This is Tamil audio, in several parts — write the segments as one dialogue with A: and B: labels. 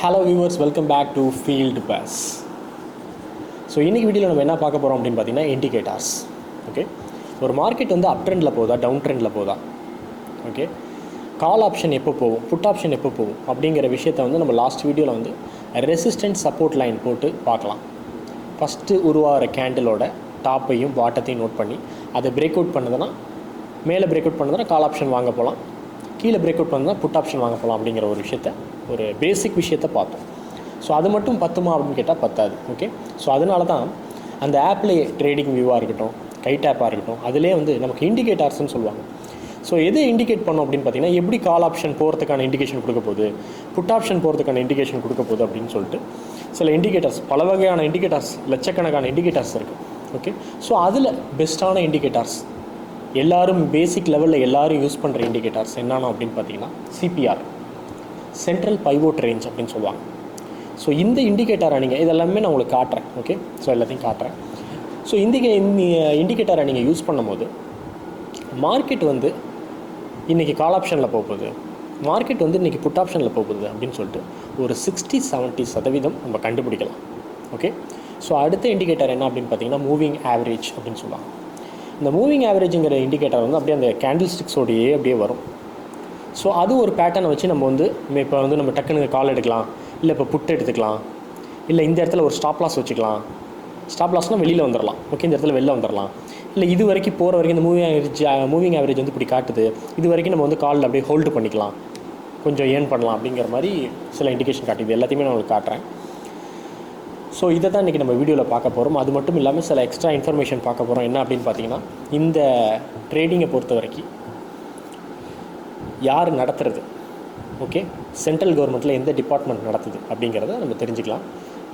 A: Hello viewers, welcome back to field bus. So இன்றைக்கி வீடியோவில் நம்ம என்ன பார்க்க போகிறோம் அப்படின்னு பார்த்தீங்கன்னா இண்டிகேட்டர்ஸ். ஓகே, ஒரு மார்க்கெட் வந்து அப் ட்ரெண்டில் போதா டவுன் ட்ரெண்டில் போதா, ஓகே, கால் ஆப்ஷன் எப்போ போகும், புட் ஆப்ஷன் எப்போ போகும் அப்படிங்கிற விஷயத்தை வந்து நம்ம லாஸ்ட் வீடியோவில் வந்து ரெசிஸ்டன்ஸ் சப்போர்ட் லைன் போட்டு பார்க்கலாம். ஃபஸ்ட்டு உருவாகிற கேண்டிலோட டாப்பையும் பாட்டத்தையும் நோட் பண்ணி அதை பிரேக் அவுட் பண்ணுதுன்னா மேலே பிரேக் அவுட் பண்ணுதுன்னா கால் ஆப்ஷன் வாங்க போகலாம், கீழே பிரேக் அவுட் பண்ணுறதுனா புட் ஆப்ஷன் வாங்க போகலாம் அப்படிங்கிற ஒரு விஷயத்தை, ஒரு பேசிக் விஷயத்தை பார்த்தோம். ஸோ அது மட்டும் பத்துமா அப்படின்னு கேட்டால் பத்தாது. ஓகே, ஸோ அதனால தான் அந்த ஆப்லேயே ட்ரேடிங் வியூவாக இருக்கட்டும், கைட் ஆப்பாக இருக்கட்டும், அதிலே வந்து நமக்கு இண்டிகேட்டர்ஸ்னு சொல்லுவாங்க. ஸோ எது இண்டிகேட் பண்ணோம் அப்படின்னு பார்த்தீங்கன்னா, எப்படி கால் ஆப்ஷன் போகிறதுக்கான இண்டிகேஷன் கொடுக்க போகுது, புட் ஆப்ஷன் போகிறதுக்கான இண்டிகேஷன் கொடுக்க போகுது அப்படின்னு சொல்லிட்டு சில இண்டிகேட்டர்ஸ், பல வகையான இண்டிகேட்டர்ஸ், லட்சக்கணக்கான இண்டிகேட்டர்ஸ் இருக்குது. ஓகே, ஸோ அதில் பெஸ்ட்டான இண்டிகேட்டர்ஸ் எல்லோரும் பேசிக் லெவலில் எல்லோரும் யூஸ் பண்ணுற இண்டிகேட்டர்ஸ் என்னென்ன அப்படின்னு பார்த்தீங்கன்னா சிபிஆர், சென்ட்ரல் பைவோட் ரேஞ்ச் அப்படின்னு சொல்லுவாங்க. ஸோ இந்த இண்டிகேட்டரை நீங்கள் இதெல்லாமே நான் உங்களுக்கு காட்டுறேன். ஓகே, ஸோ எல்லாத்தையும் காட்டுறேன். ஸோ இந்த இண்டிகேட்டரை நீங்கள் யூஸ் பண்ணும்போது மார்க்கெட் வந்து இன்றைக்கி கால் ஆப்ஷனில் போகுது, மார்க்கெட் வந்து இன்றைக்கி புட் ஆப்ஷனில் போகுது அப்படின்னு சொல்லிட்டு ஒரு 60-70% நம்ம கண்டுபிடிக்கலாம். ஓகே, ஸோ அடுத்த இண்டிகேட்டர் என்ன அப்படின்னு பார்த்தீங்கன்னா மூவிங் ஆவரேஜ் அப்படின்னு சொல்லுவாங்க. இந்த மூவிங் ஆவரேஜுங்கிற இண்டிகேட்டர் வந்து அப்படியே அந்த கேண்டில் ஸ்டிக்ஸோடையே அப்படியே வரும். ஸோ அது ஒரு பேட்டர்னை வச்சு நம்ம வந்து இப்போ வந்து நம்ம டக்குனு கால் எடுக்கலாம், இல்லை இப்போ புட் எடுத்துக்கலாம், இல்லை இந்த இடத்துல ஒரு ஸ்டாப் லாஸ் வச்சுக்கலாம். ஸ்டாப் லாஸ்னால் வெளியில் வந்துடலாம். ஓகே, இந்த இடத்துல வெளில வந்துடலாம். இல்லை இது வரைக்கும் போகிற வரைக்கும் இந்த மூவிங் ஆவரேஜ் வந்து இப்படி காட்டுது, இது வரைக்கும் நம்ம வந்து காலில் அப்படியே ஹோல்டு பண்ணிக்கலாம், கொஞ்சம் ஏர்ன் பண்ணலாம் அப்படிங்கிற மாதிரி சில இண்டிகேஷன் காட்டுது. எல்லாத்தையுமே நான் உங்களுக்கு காட்டுறேன். ஸோ இதை தான் இன்றைக்கி நம்ம வீடியோவில் பார்க்க போகிறோம். அது மட்டும் இல்லாமல் சில எக்ஸ்ட்ரா இன்ஃபர்மேஷன் பார்க்க போகிறோம். என்ன அப்படின்னு பார்த்தீங்கன்னா, இந்த ட்ரேடிங்கை பொறுத்த வரைக்கும் யார் நடத்துறது, ஓகே, சென்ட்ரல் கவர்மெண்ட்டில் எந்த டிபார்ட்மெண்ட் நடத்துது அப்படிங்கிறத நம்ம தெரிஞ்சுக்கலாம்.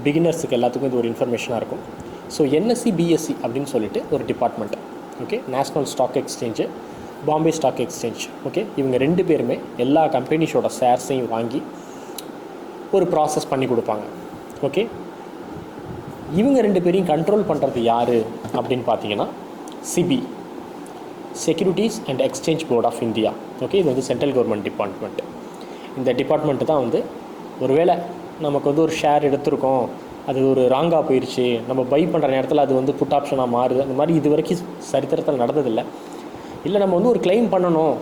A: பிகினர்ஸுக்கு எல்லாத்துக்கும் இது ஒரு இன்ஃபர்மேஷனாக இருக்கும். ஸோ என்எஸ்சி பிஎஸ்சி அப்படின்னு சொல்லிட்டு ஒரு department, okay, national stock exchange, Bombay stock exchange, okay, இவங்க ரெண்டு பேருமே எல்லா கம்பெனிஸோட ஷேர்ஸையும் வாங்கி ஒரு ப்ராசஸ் பண்ணி கொடுப்பாங்க. ஓகே, இவங்க ரெண்டு பேரையும் கண்ட்ரோல் பண்ணுறது யார் அப்படின்னு பார்த்தீங்கன்னா SEBI, securities and exchange board of India. Okay, இது வந்து சென்ட்ரல் கவர்மெண்ட் டிபார்ட்மெண்ட். இந்த டிபார்ட்மெண்ட்டு தான் வந்து ஒருவேளை நமக்கு வந்து ஒரு ஷேர் எடுத்திருக்கோம், அது ஒரு ராங்காக போயிடுச்சு, நம்ம பை பண்ணுற நேரத்தில் அது வந்து புட் ஆப்ஷனாக மாறுது, அந்த மாதிரி இது வரைக்கும் சரித்திரத்தில் நடந்ததில்லை. இல்லை நம்ம வந்து ஒரு கிளைம் பண்ணணும்,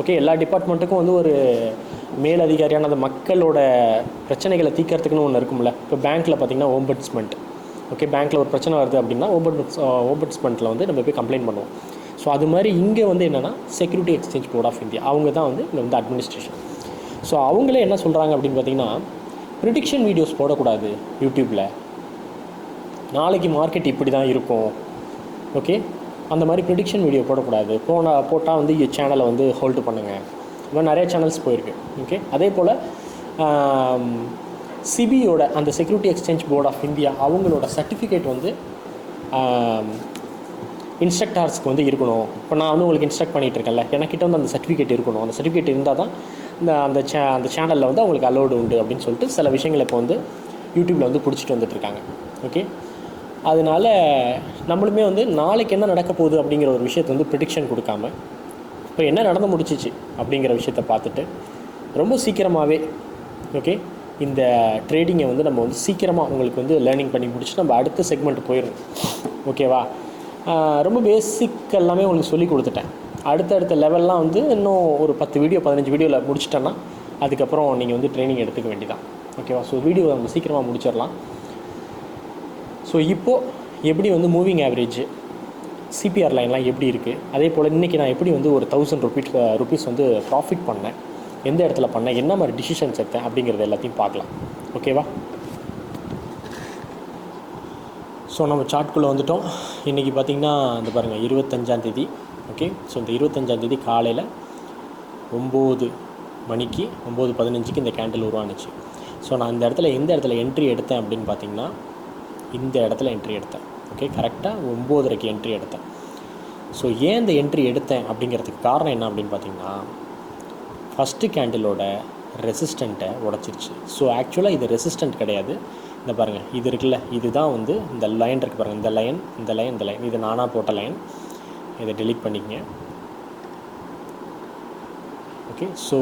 A: ஓகே, எல்லா டிபார்ட்மெண்ட்டுக்கும் வந்து ஒரு மேல் அதிகாரியான அந்த மக்களோட பிரச்சனைகளை தீர்க்கறதுக்குன்னு ஒன்று இருக்கும்ல. இப்போ பேங்க்கில் பார்த்திங்கன்னா ஓம்பட்ஸ்மெண்ட், ஓகே, பேங்க்கில் ஒரு பிரச்சனை வருது அப்படின்னா ஓம்பட்ஸ்மெண்ட்டில் வந்து நம்ம போய் கம்ப்ளைண்ட் பண்ணுவோம். ஸோ அது மாதிரி இங்கே வந்து என்னென்னா security exchange board of India, அவங்க தான் வந்து இங்கே வந்து அட்மினிஸ்ட்ரேஷன். ஸோ அவங்களே என்ன சொல்கிறாங்க அப்படின்னு பார்த்தீங்கன்னா, ப்ரிடிக்ஷன் வீடியோஸ் போடக்கூடாது யூடியூப்பில், நாளைக்கு மார்க்கெட் இப்படி தான் இருக்கும், ஓகே, அந்த மாதிரி ப்ரிடிக்ஷன் வீடியோ போடக்கூடாது, போட்டால் வந்து சேனலை வந்து ஹோல்டு பண்ணுங்கள். இந்த மாதிரி நிறைய சேனல்ஸ் போயிருக்கு. ஓகே, அதே போல் சிபியோட அந்த security exchange board of India அவங்களோட சர்டிஃபிகேட் வந்து இன்ஸ்ட்ரக்டர்ஸ்க்கு வந்து இருக்கணும். இப்போ நான் வந்து உங்களுக்கு இன்ஸ்ட்ரக்ட் பண்ணிகிட்டு இருக்கேன்ல, எனக்கிட்ட வந்து அந்த சர்டிஃபிகேட் இருக்கணும். அந்த சர்டிஃபிகேட் இருந்தால் தான் அந்த சேனலில் வந்து அவங்களுக்கு அலோடு உண்டு அப்படின்னு சொல்லிட்டு சில விஷயங்களை இப்போ வந்து யூடியூப்பில் வந்து பிடிச்சிட்டு வந்துட்டுருக்காங்க. ஓகே, அதனால் நம்மளுமே வந்து நாளைக்கு என்ன நடக்க போகுது அப்படிங்கிற ஒரு விஷயத்தை வந்து ப்ரிடிக்ஷன் கொடுக்காம இப்போ என்ன நடந்து முடிச்சிச்சு அப்படிங்கிற விஷயத்தை பார்த்துட்டு ரொம்ப சீக்கிரமாகவே, ஓகே, இந்த ட்ரேடிங்கை வந்து நம்ம வந்து சீக்கிரமாக உங்களுக்கு வந்து லேர்னிங் பண்ணி முடிச்சு நம்ம அடுத்த செக்மெண்ட் போயிடும். ஓகேவா, ரொம்ப பேசிக் எல்லாமே உங்களுக்கு சொல்லி கொடுத்துட்டேன். அடுத்தடுத்த லெவல்லாம் வந்து இன்னும் ஒரு 10 வீடியோ 15 வீடியோவில் முடிச்சிட்டேன்னா அதுக்கப்புறம் நீங்கள் வந்து ட்ரைனிங் எடுத்துக்க வேண்டியதான். ஓகேவா, ஸோ வீடியோ நம்ம சீக்கிரமாக முடிச்சிடலாம். ஸோ இப்போது எப்படி வந்து மூவிங் ஆவரேஜ், சிபிஆர் லைன்லாம் எப்படி இருக்குது, அதே போல் இன்றைக்கி நான் எப்படி வந்து ஒரு 1000 ருபீஸ் வந்து ப்ராஃபிட் பண்ணேன், எந்த இடத்துல பண்ணேன், என்ன மாதிரி டிசிஷன்ஸ் எடுத்தேன் அப்படிங்கிறது எல்லாத்தையும் பார்க்கலாம். ஓகேவா, ஸோ நம்ம சார்ட்குள்ளே வந்துட்டோம். இன்றைக்கி பார்த்திங்கன்னா இந்த பாருங்கள் 25ஆந்தேதி. ஓகே, ஸோ இந்த 25ஆந்தேதி காலையில் 9 மணிக்கு 9:15க்கு இந்த கேண்டில் உருவானுச்சு. ஸோ நான் இந்த இடத்துல எந்த இடத்துல என்ட்ரி எடுத்தேன் அப்படின்னு பார்த்திங்கன்னா இந்த இடத்துல என்ட்ரி எடுத்தேன். ஓகே, கரெக்டாக 9:30க்கு என்ட்ரி எடுத்தேன். ஸோ ஏன் இந்த என்ட்ரி எடுத்தேன் அப்படிங்கிறதுக்கு காரணம் என்ன அப்படின்னு பார்த்திங்கன்னா, ஃபஸ்ட்டு கேண்டிலோட ரெசிஸ்டண்ட்டை உடச்சிருச்சு. ஸோ ஆக்சுவலாக இது ரெசிஸ்டண்ட் கிடையாது. இந்த பாருங்கள், இது இருக்குல்ல, இதுதான் வந்து இந்த லைன் இருக்குது பாருங்கள், இந்த லைன் இது நானாக போட்ட லைன். இதை டெலீட் பண்ணிக்கங்க. ஓகே, ஸோ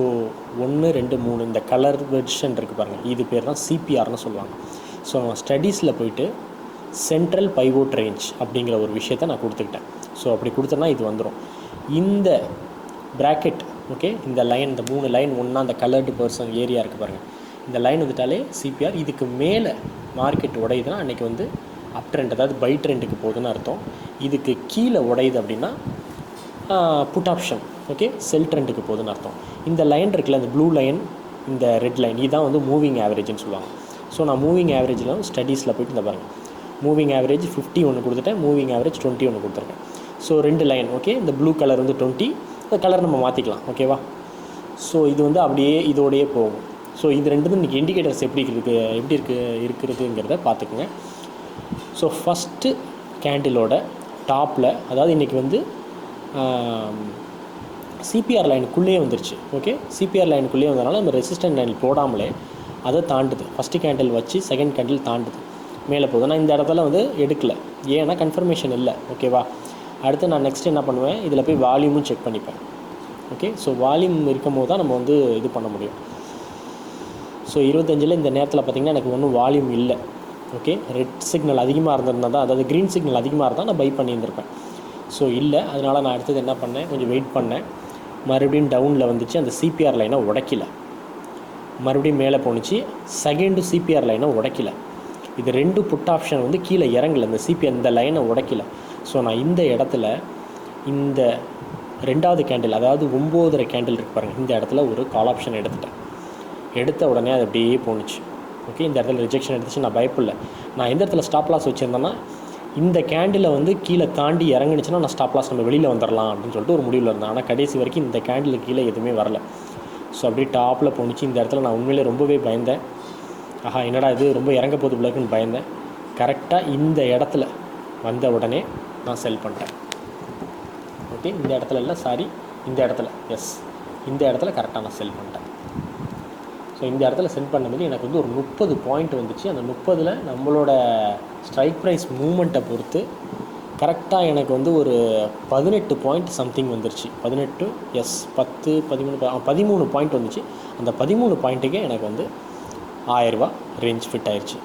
A: 1 2 3 இந்த கலர் வெர்ஷன் இருக்குது பாருங்கள், இது பேர் தான் சிபிஆர்னு சொல்லுவாங்க. ஸோ நம்ம ஸ்டடீஸில் போயிட்டு சென்ட்ரல் பைவோட் ரேஞ்ச் அப்படிங்கிற ஒரு விஷயத்தை நான் கொடுத்துக்கிட்டேன். ஸோ அப்படி கொடுத்தேன்னா இது வந்துடும். இந்த ப்ராக்கெட், ஓகே, இந்த லைன், இந்த 3 லைன் ஒன்றா அந்த கலர்டு பர்சன் ஏரியா இருக்குது பாருங்கள், இந்த லைன் வந்துட்டாலே சிபிஆர். இதுக்கு மேலே மார்க்கெட் உடையுதுன்னா அன்றைக்கி வந்து அப் ட்ரெண்ட், அதாவது பை ட்ரெண்டுக்கு போகுதுன்னு அர்த்தம். இதுக்கு கீழே உடையுது அப்படின்னா புட் ஆப்ஷன், ஓகே, செல் ட்ரெண்டுக்கு போகுதுன்னு அர்த்தம். இந்த லைன் இருக்குல்ல, இந்த ப்ளூ லைன், இந்த ரெட் லைன், இதுதான் வந்து மூவிங் ஆவரேஜ்னு சொல்லுவாங்க. ஸோ நான் மூவிங் ஆவரேஜில் ஸ்டடீஸில் போய்ட்டு இந்த பாருங்கள், மூவிங் ஆவரேஜ் 50 ஒன்று கொடுத்துட்டேன், மூவிங் ஆவரேஜ் 20 ஒன்று கொடுத்துருக்கேன். ஸோ 2 லைன், ஓகே, இந்த ப்ளூ கலர் வந்து 20, இந்த கலர் நம்ம மாற்றிக்கலாம், ஓகேவா. ஸோ இது வந்து அப்படியே இதோடையே போகும். ஸோ இது ரெண்டு இன்றைக்கி இண்டிகேட்டர்ஸ் எப்படி இருக்கிறதுங்கிறத பார்த்துக்குங்க. ஸோ ஃபஸ்ட்டு கேண்டிலோட டாப்பில், அதாவது இன்றைக்கி வந்து சிபிஆர் லைனுக்குள்ளேயே வந்துருச்சு, ஓகே, சிபிஆர் லைனுக்குள்ளேயே வந்ததுனால நம்ம ரெசிஸ்டன்ட் லைன் போடாமலே அதை தாண்டுது. ஃபஸ்ட்டு கேண்டில் வச்சு செகண்ட் கேண்டில் தாண்டுது, மேலே போகுது. நான் இந்த இடத்துல வந்து எடுக்கலை, ஏன்னா கன்ஃபர்மேஷன் இல்லை, ஓகேவா. அடுத்து நான் நெக்ஸ்ட் என்ன பண்ணுவேன், இதில் போய் வால்யூமும் செக் பண்ணிப்பேன், ஓகே. ஸோ வால்யூம் இருக்கும் போது தான் நம்ம வந்து இது பண்ண முடியும். ஸோ 25 இந்த நேரத்தில் பார்த்திங்கன்னா எனக்கு ஒன்றும் வால்யூம் இல்லை, ஓகே. ரெட் சிக்னல் அதிகமாக இருந்திருந்தால் தான், அதாவது க்ரீன் சிக்னல் அதிகமாக இருந்தால் நான் பை பண்ணியிருந்திருப்பேன். ஸோ இல்லை, அதனால் நான் அடுத்தது என்ன பண்ணேன், கொஞ்சம் வெயிட் பண்ணேன். மறுபடியும் டவுனில் வந்துச்சு, அந்த சிபிஆர் லைனை உடைக்கல. மறுபடியும் மேலே போணுச்சு, செகண்டு சிபிஆர் லைனை உடைக்கல. இது 2 புட் ஆப்ஷன் வந்து கீழே இறங்கலை, இந்த சிபிஆர் இந்த லைனை உடைக்கல. ஸோ நான் இந்த இடத்துல இந்த 2வது கேண்டில், அதாவது 9.5 கேண்டில் இருக்கு பாருங்கள், இந்த இடத்துல ஒரு கால் ஆப்ஷன் எடுத்துட்டேன். எடுத்த உடனே அது அப்படியே போணுச்சு, ஓகே. இந்த இடத்துல ரிஜெக்ஷன் எடுத்துச்சு, நான் பயப்படல. நான் எந்த இடத்துல ஸ்டாப் லாஸ் வச்சுருந்தேன்னா, இந்த கேண்டிலை வந்து கீழே தாண்டி இறங்குனுச்சுன்னா நான் ஸ்டாப் லாஸ் நம்ம வெளியில் வந்துடலாம் அப்படின்னு சொல்லிட்டு ஒரு முடிவில் இருந்தேன். ஆனால் கடைசி வரைக்கும் இந்த கேண்டில் கீழே எதுவுமே வரல. ஸோ அப்படியே டாப்பில் போணுச்சு. இந்த இடத்துல நான் உண்மையிலே ரொம்பவே பயந்தேன். ஆஹா, என்னடா இது ரொம்ப இறங்க போது பிள்ளைக்குன்னு பயந்தேன். கரெக்டாக இந்த இடத்துல வந்த உடனே நான் செல் பண்ணிட்டேன், ஓகே. இந்த இடத்துல இல்லை, சாரி, இந்த இடத்துல, எஸ், இந்த இடத்துல கரெக்டாக நான் செல் பண்ணிட்டேன். ஸோ இந்த இடத்துல சென்ட் பண்ணும்போது எனக்கு வந்து ஒரு 30 பாயிண்ட் வந்துச்சு. அந்த 30ல் நம்மளோட ஸ்ட்ரைக் ப்ரைஸ் மூமெண்ட்டை பொறுத்து கரெக்டாக எனக்கு வந்து ஒரு 18 பாயிண்ட் சம்திங் வந்துருச்சு. 18, எஸ், 10, 13 பாயிண்ட் வந்துச்சு. அந்த 13 பாயிண்ட்டுக்கே எனக்கு வந்து 1000 ரூபா ரேஞ்ச் ஃபிட் ஆயிடுச்சு,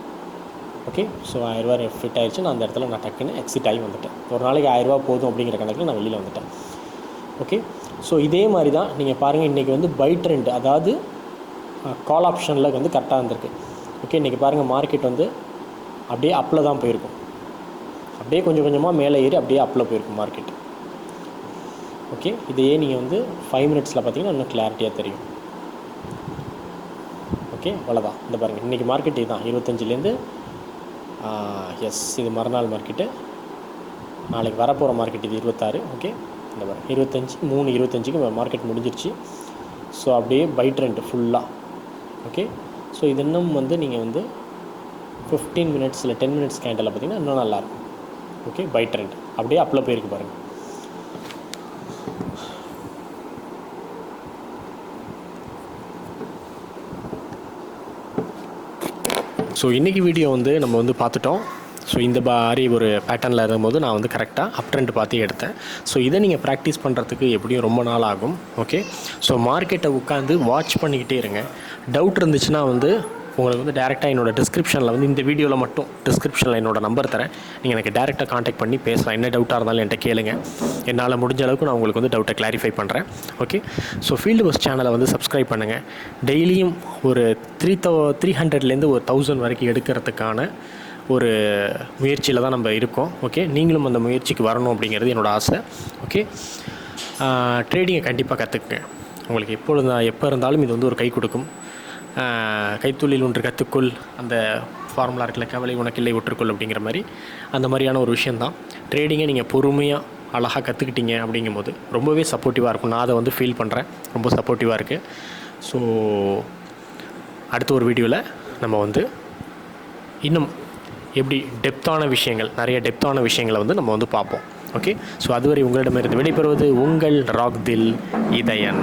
A: ஓகே. ஸோ 1000 ரூபா ஃபிட் ஆயிடுச்சு. நான் அந்த இடத்துல நான் டக்குன்னு எக்ஸிட் ஆகி வந்துட்டேன். ஒரு நாளைக்கு 1000 ரூபா போதும் அப்படிங்கிற கணக்கில் நான் வெளியில் வந்துட்டேன், ஓகே. ஸோ இதே மாதிரி தான் நீங்கள் பாருங்கள், இன்றைக்கி வந்து பை ட்ரெண்ட், அதாவது கால் ஆப்ஷனில் வந்து கரெக்டாக இருந்திருக்கு, ஓகே. இன்றைக்கி பாருங்கள், மார்க்கெட் வந்து அப்படியே அப்பில் தான் போயிருக்கும், அப்படியே கொஞ்சம் கொஞ்சமாக மேலே ஏறி அப்படியே அப்பில் போயிருக்கும் மார்க்கெட், ஓகே. இதையே நீங்கள் வந்து 5 மினிட்ஸில் பார்த்தீங்கன்னா இன்னும் கிளாரிட்டியாக தெரியும், ஓகே. அவ்வளோதான். இந்த பாருங்கள், இன்றைக்கி மார்க்கெட் இதுதான் 25லேருந்து, எஸ், இது மறுநாள் மார்க்கெட்டு. நாளைக்கு வரப்போகிற மார்க்கெட் இது 26, ஓகே. இந்த பாருங்கள் 25, 3:25க்கு மார்க்கெட் முடிஞ்சிருச்சு. ஸோ அப்படியே பை ட்ரெண்ட் ஃபுல்லாக, ஓகே. ஸோ இது இன்னும் வந்து நீங்கள் வந்து 15 மினிட்ஸில் 10 மினிட்ஸ் கேண்டில் பார்த்தீங்கன்னா இன்னும் நல்லாயிருக்கும், ஓகே. பை ட்ரெண்ட் அப்படியே அப்பில் போயிருக்கு பாருங்கள். ஸோ இன்றைக்கி வீடியோ வந்து நம்ம வந்து பார்த்துட்டோம். ஸோ இந்த மாதிரி ஒரு பேட்டர்னில் இருக்கும்போது நான் வந்து கரெக்டாக அப் ட்ரெண்ட் பார்த்து எடுத்தேன். ஸோ இதை நீங்கள் ப்ராக்டிஸ் பண்ணுறதுக்கு எப்படியும் ரொம்ப நாள் ஆகும், ஓகே. ஸோ மார்க்கெட்டை உட்காந்து வாட்ச் பண்ணிக்கிட்டே இருங்க. டவுட் இருந்துச்சுன்னா வந்து உங்களுக்கு வந்து டேரெக்டாக என்னோடய டிஸ்கிரிப்ஷனில் வந்து இந்த வீடியோவில் மட்டும் டிஸ்கிரிப்ஷனில் என்னோடய நம்பர் தரேன். நீங்கள் எனக்கு டேரெக்டாக காண்டாக்ட் பண்ணி பேசலாம். என்ன டவுட்டாக இருந்தாலும் என்கிட்ட கேளுங்க. என்னால் முடிஞ்ச அளவுக்கு நான் உங்களுக்கு வந்து டவுட்டை கிளாரிஃபை பண்ணுறேன், ஓகே. ஸோ ஃபீல்டு பஸ் சேனலை வந்து சப்ஸ்கிரைப் பண்ணுங்கள். டெய்லியும் ஒரு 300லேருந்து ஒரு 1000 வரைக்கும் எடுக்கிறதுக்கான ஒரு முயற்சியில் தான் நம்ம இருக்கோம், ஓகே. நீங்களும் அந்த முயற்சிக்கு வரணும் அப்படிங்கிறது என்னோடய ஆசை, ஓகே. ட்ரேடிங்கை கண்டிப்பாக கற்றுக்குங்க. உங்களுக்கு எப்போ இருந்தாலும் இது வந்து ஒரு கை கொடுக்கும். கைத்தொழில் ஒன்று கற்றுக்கொள், அந்த ஃபார்முலா இருக்குல்ல, கவலை உனக்கில்லை ஒற்றுக்கொள் அப்படிங்கிற மாதிரி, அந்த மாதிரியான ஒரு விஷயந்தான். ட்ரேடிங்கை நீங்கள் பொறுமையாக அழகாக கற்றுக்கிட்டீங்க அப்படிங்கும்போது ரொம்பவே சப்போர்ட்டிவாக இருக்கும். நான் அதை வந்து ஃபீல் பண்ணுறேன், ரொம்ப சப்போர்ட்டிவாக இருக்குது. ஸோ அடுத்த ஒரு வீடியோவில் நம்ம வந்து இன்னும் எப்படி நிறைய டெப்த்தான விஷயங்களை வந்து நம்ம வந்து பார்ப்போம், ஓகே. ஸோ அதுவரை உங்களிடமிருந்து விடைபெறுவது உங்கள் ராக்தில் இதயன்.